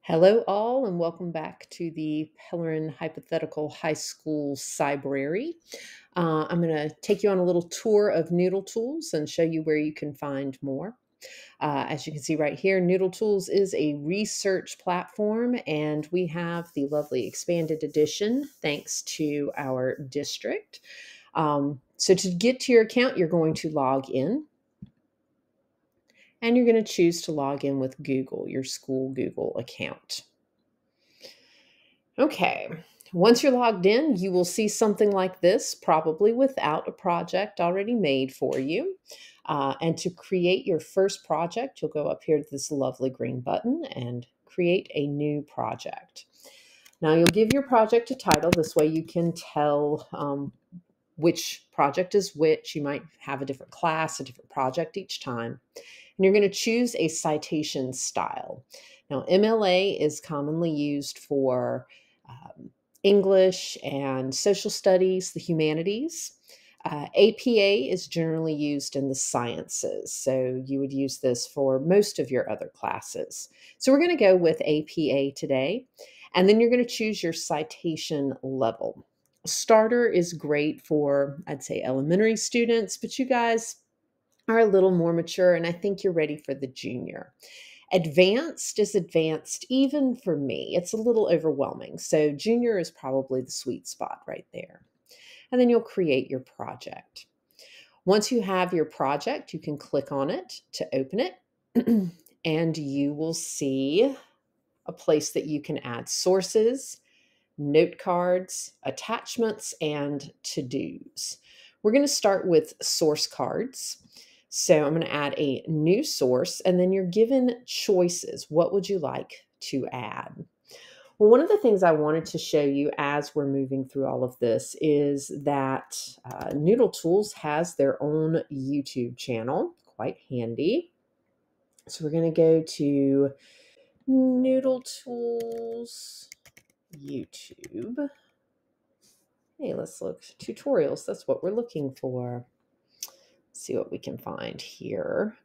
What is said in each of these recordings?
Hello, all, and welcome back to the Pellerin Hypothetical High School Cybrary. I'm going to take you on a little tour of NoodleTools and show you where you can find more. As you can see right here, NoodleTools is a research platform, and we have the lovely expanded edition thanks to our district. So to get to your account, you're going to log in. And you're going to choose to log in with Google, your school Google account. Okay, once you're logged in, you will see something like this, probably without a project already made for you. And to create your first project, you'll go up here to this lovely green button and create a new project. Now you'll give your project a title. This way you can tell which project is which. You might have a different class, a different project each time. And you're going to choose a citation style. Now, MLA is commonly used for English and social studies, the humanities. APA is generally used in the sciences, so you would use this for most of your other classes. So we're going to go with APA today, and then you're going to choose your citation level. Starter is great for, I'd say, elementary students, but you guys are a little more mature, and I think you're ready for the junior. Advanced is advanced even for me. It's a little overwhelming. So junior is probably the sweet spot right there. And then you'll create your project. Once you have your project, you can click on it to open it, and you will see a place that you can add sources, note cards, attachments, and to-dos. We're going to start with source cards. So I'm going to add a new source, and then you're given choices. What would you like to add? Well, one of the things I wanted to show you as we're moving through all of this is that NoodleTools has their own YouTube channel, quite handy. So we're going to go to NoodleTools YouTube. Hey, let's look. Tutorials, that's what we're looking for. See what we can find here.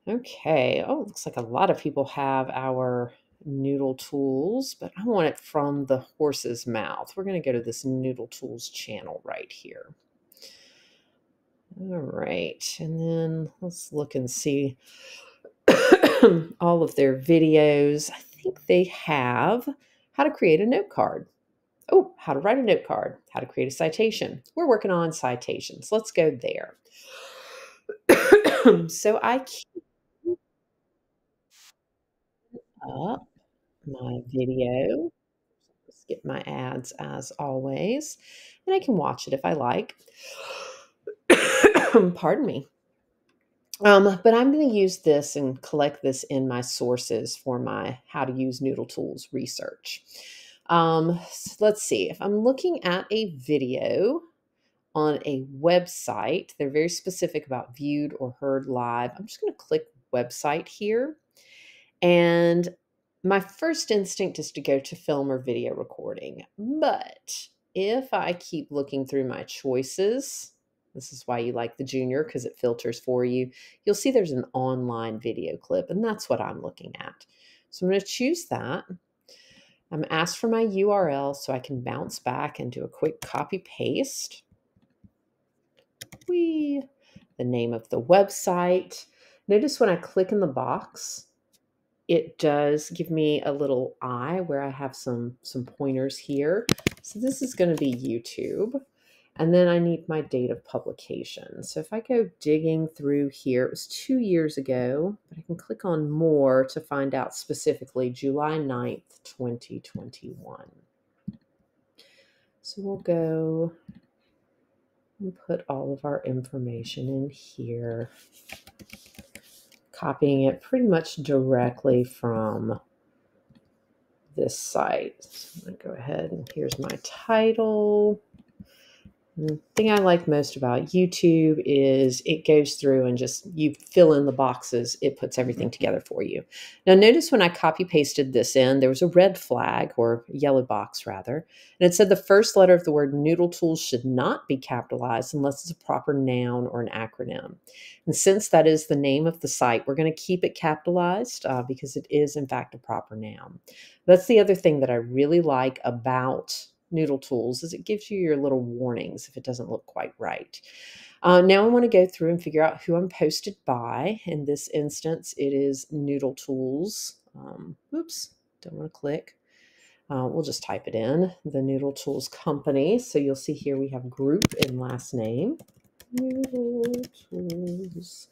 Okay. Oh, looks like a lot of people have our NoodleTools, but I want it from the horse's mouth. We're going to go to this NoodleTools channel right here. All right. And then let's look and see all of their videos. I think they have how to create a note card. Oh, how to write a note card, how to create a citation. We're working on citations. Let's go there. So I keep up my video. Skip my ads as always, and I can watch it if I like. Pardon me. But I'm going to use this and collect this in my sources for my how to use NoodleTools research. So let's see. If I'm looking at a video on a website, they're very specific about viewed or heard live. I'm just going to click website here. And my first instinct is to go to film or video recording. But if I keep looking through my choices, this is why you like the junior, because it filters for you. You'll see there's an online video clip, and that's what I'm looking at. So I'm going to choose that. I'm asked for my URL so I can bounce back and do a quick copy paste. The name of the website. Notice when I click in the box, it does give me a little eye where I have some pointers here. So this is going to be YouTube. And then I need my date of publication. So if I go digging through here, it was 2 years ago, but I can click on more to find out specifically July 9th, 2021. So we'll go and put all of our information in here, copying it pretty much directly from this site. So I'm going to go ahead and here's my title. The thing I like most about YouTube is it goes through and just you fill in the boxes, it puts everything together for you. Now, notice when I copy pasted this in, there was a red flag or a yellow box rather, and it said the first letter of the word NoodleTools should not be capitalized unless it's a proper noun or an acronym. And since that is the name of the site, we're going to keep it capitalized because it is, in fact, a proper noun. That's the other thing that I really like about NoodleTools is it gives you your little warnings if it doesn't look quite right. Now I want to go through and figure out who I'm posted by. In this instance, it is NoodleTools. Oops, don't want to click. We'll just type it in, the NoodleTools company. So you'll see here we have group and last name. NoodleTools.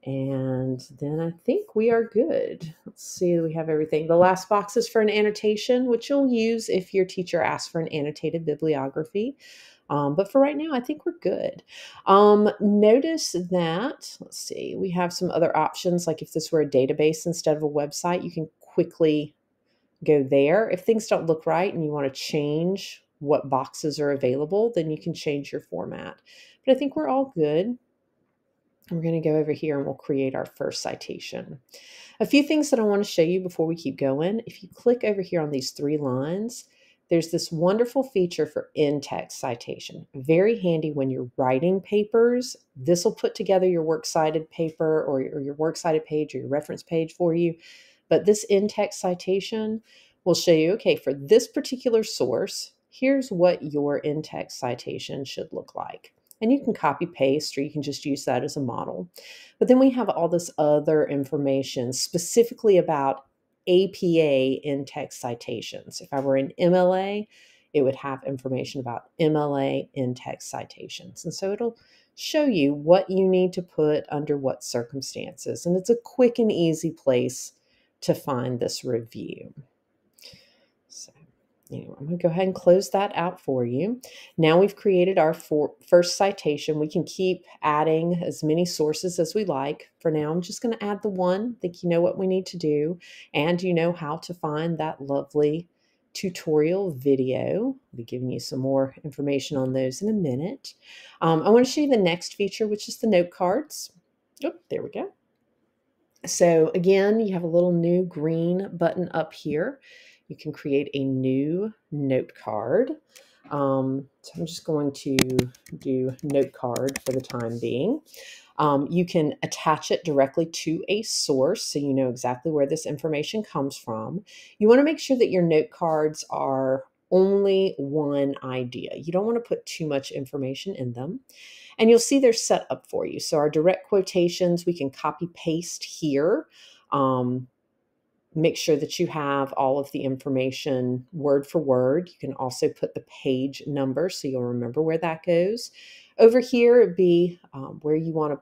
And then I think we are good. Let's see, we have everything. The last box is for an annotation, which you'll use if your teacher asks for an annotated bibliography. But for right now, I think we're good. Notice that, let's see, we have some other options. Like if this were a database instead of a website, you can quickly go there. If things don't look right and you want to change what boxes are available, then you can change your format. But I think we're all good. We're going to go over here and we'll create our first citation. A few things that I want to show you before we keep going. If you click over here on these 3 lines, there's this wonderful feature for in-text citation. Very handy when you're writing papers. This will put together your works cited paper or your works cited page or your reference page for you. But this in-text citation will show you, okay, for this particular source, here's what your in-text citation should look like. And you can copy paste or you can just use that as a model. But then we have all this other information specifically about APA in-text citations. If I were in MLA, it would have information about MLA in-text citations. And so it'll show you what you need to put under what circumstances. And it's a quick and easy place to find this review. So anyway, I'm going to go ahead and close that out for you. Now we've created our first citation. We can keep adding as many sources as we like. For now, I'm just going to add the one. I think you know what we need to do, and you know how to find that lovely tutorial video. I'll be giving you some more information on those in a minute. I want to show you the next feature, which is the note cards. Oh, there we go. So again, you have a little new green button up here. You can create a new note card. So I'm just going to do note card for the time being. You can attach it directly to a source so you know exactly where this information comes from. You want to make sure that your note cards are only one idea. You don't want to put too much information in them. And you'll see they're set up for you. So our direct quotations, we can copy paste here. Make sure that you have all of the information word for word. You can also put the page number so you'll remember where that goes. Over here, it'd be where you want to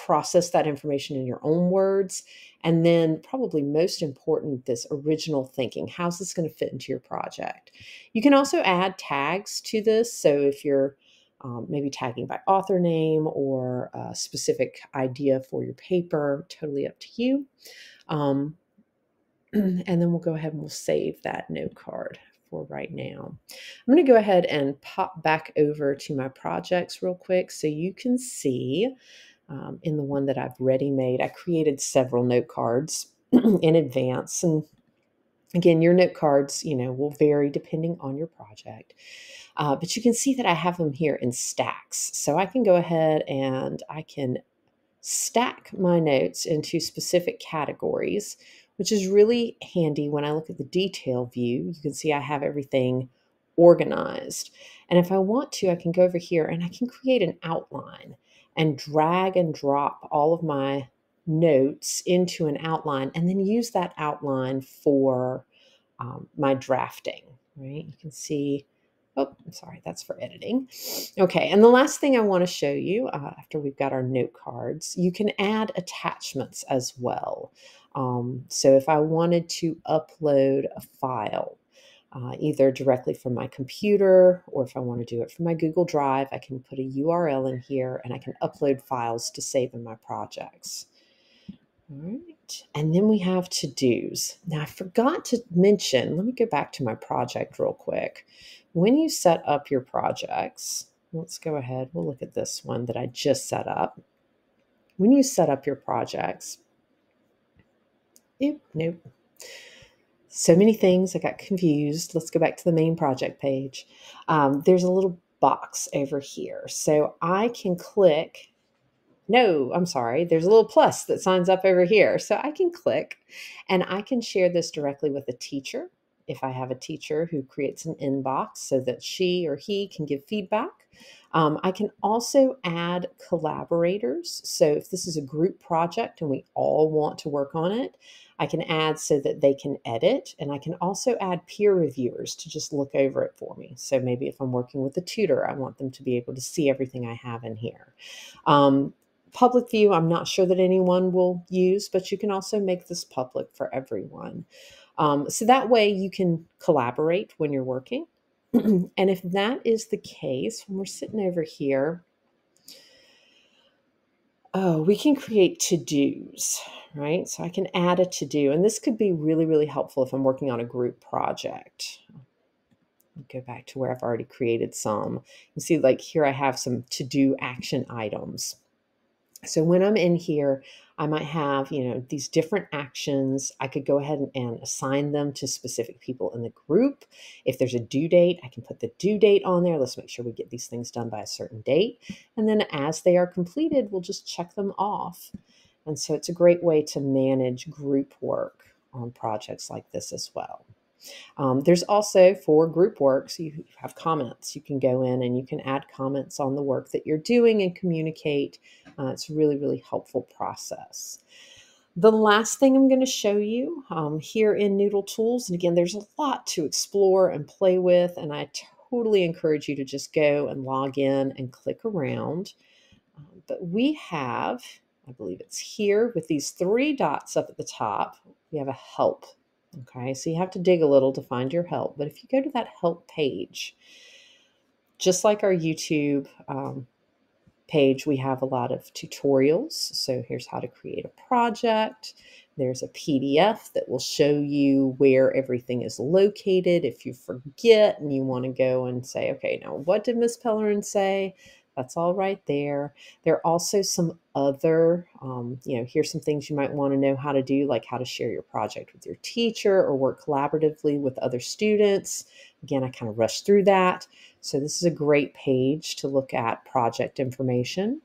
process that information in your own words. And then probably most important, this original thinking. How's this going to fit into your project? You can also add tags to this. So if you're maybe tagging by author name or a specific idea for your paper, totally up to you. And then we'll go ahead and we'll save that note card for right now. I'm going to go ahead and pop back over to my projects real quick so you can see in the one that I've ready made. I created several note cards in advance. And again, your note cards, will vary depending on your project. But you can see that I have them here in stacks. So I can go ahead and I can stack my notes into specific categories, which is really handy when I look at the detail view. You can see I have everything organized. And if I want to, I can go over here and I can create an outline and drag and drop all of my notes into an outline and then use that outline for my drafting, right? You can see, oh, I'm sorry, that's for editing. Okay, and the last thing I want to show you after we've got our note cards, you can add attachments as well. So if I wanted to upload a file, either directly from my computer or if I want to do it from my Google Drive, I can put a URL in here and I can upload files to save in my projects. All right, and then we have to-dos. Now I forgot to mention, let me go back to my project real quick. When you set up your projects, let's go ahead. We'll look at this one that I just set up. When you set up your projects, nope. So many things, I got confused. Let's go back to the main project page. There's a little box over here. So I can click. No, I'm sorry. There's a little plus that signs up over here. So I can click and I can share this directly with a teacher. If I have a teacher who creates an inbox so that she or he can give feedback. I can also add collaborators. So if this is a group project and we all want to work on it, I can add so that they can edit. And I can also add peer reviewers to just look over it for me. So maybe if I'm working with a tutor, I want them to be able to see everything I have in here. Public view, I'm not sure that anyone will use, but you can also make this public for everyone. So that way you can collaborate when you're working. And if that is the case, when we're sitting over here, we can create to-dos, right? So I can add a to-do, and this could be really, really helpful if I'm working on a group project. Go back to where I've already created some. You see, like here I have some to-do action items. So when I'm in here, I might have, these different actions. I could go ahead and assign them to specific people in the group. If there's a due date, I can put the due date on there. Let's make sure we get these things done by a certain date. And then as they are completed, we'll just check them off. And so it's a great way to manage group work on projects like this as well. There's also for group work, so you have comments. You can go in and you can add comments on the work that you're doing and communicate. It's a really, really helpful process. The last thing I'm going to show you here in NoodleTools, and again, there's a lot to explore and play with, and I totally encourage you to just go and log in and click around. But we have, I believe it's here with these 3 dots up at the top, we have a help. Okay, so you have to dig a little to find your help. But if you go to that help page, just like our YouTube page, we have a lot of tutorials. So here's how to create a project. There's a PDF that will show you where everything is located. If you forget and you want to go and say, okay, now what did Miss Pellerin say? That's all right there. There are also some other, here's some things you might want to know how to do, like how to share your project with your teacher or work collaboratively with other students. Again, I kind of rushed through that. So this is a great page to look at project information.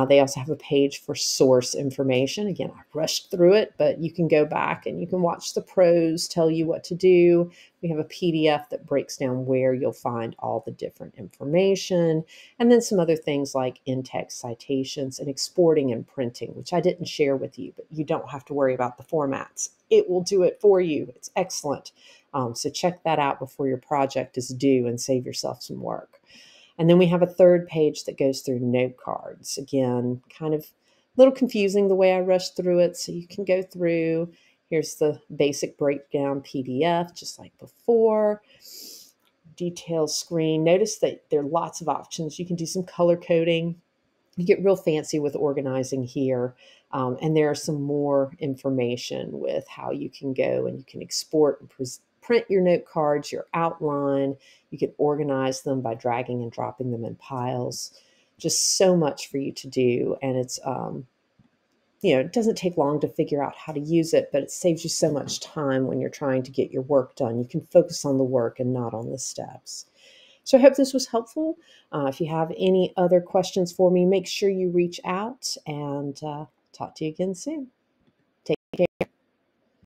They also have a page for source information. Again, I rushed through it, but you can go back and you can watch the pros tell you what to do. We have a PDF that breaks down where you'll find all the different information, and then some other things like in-text citations and exporting and printing, which I didn't share with you, but you don't have to worry about the formats. It will do it for you. It's excellent. So check that out before your project is due and save yourself some work. And then we have a third page that goes through note cards. Again, kind of a little confusing the way I rushed through it. So you can go through. Here's the basic breakdown PDF, just like before. Details screen. Notice that there are lots of options. You can do some color coding. You get real fancy with organizing here. And there are some more information with how you can go and you can export and print your note cards, your outline. You can organize them by dragging and dropping them in piles. Just so much for you to do. And it's, it doesn't take long to figure out how to use it, but it saves you so much time when you're trying to get your work done. You can focus on the work and not on the steps. So I hope this was helpful. If you have any other questions for me, make sure you reach out, and talk to you again soon.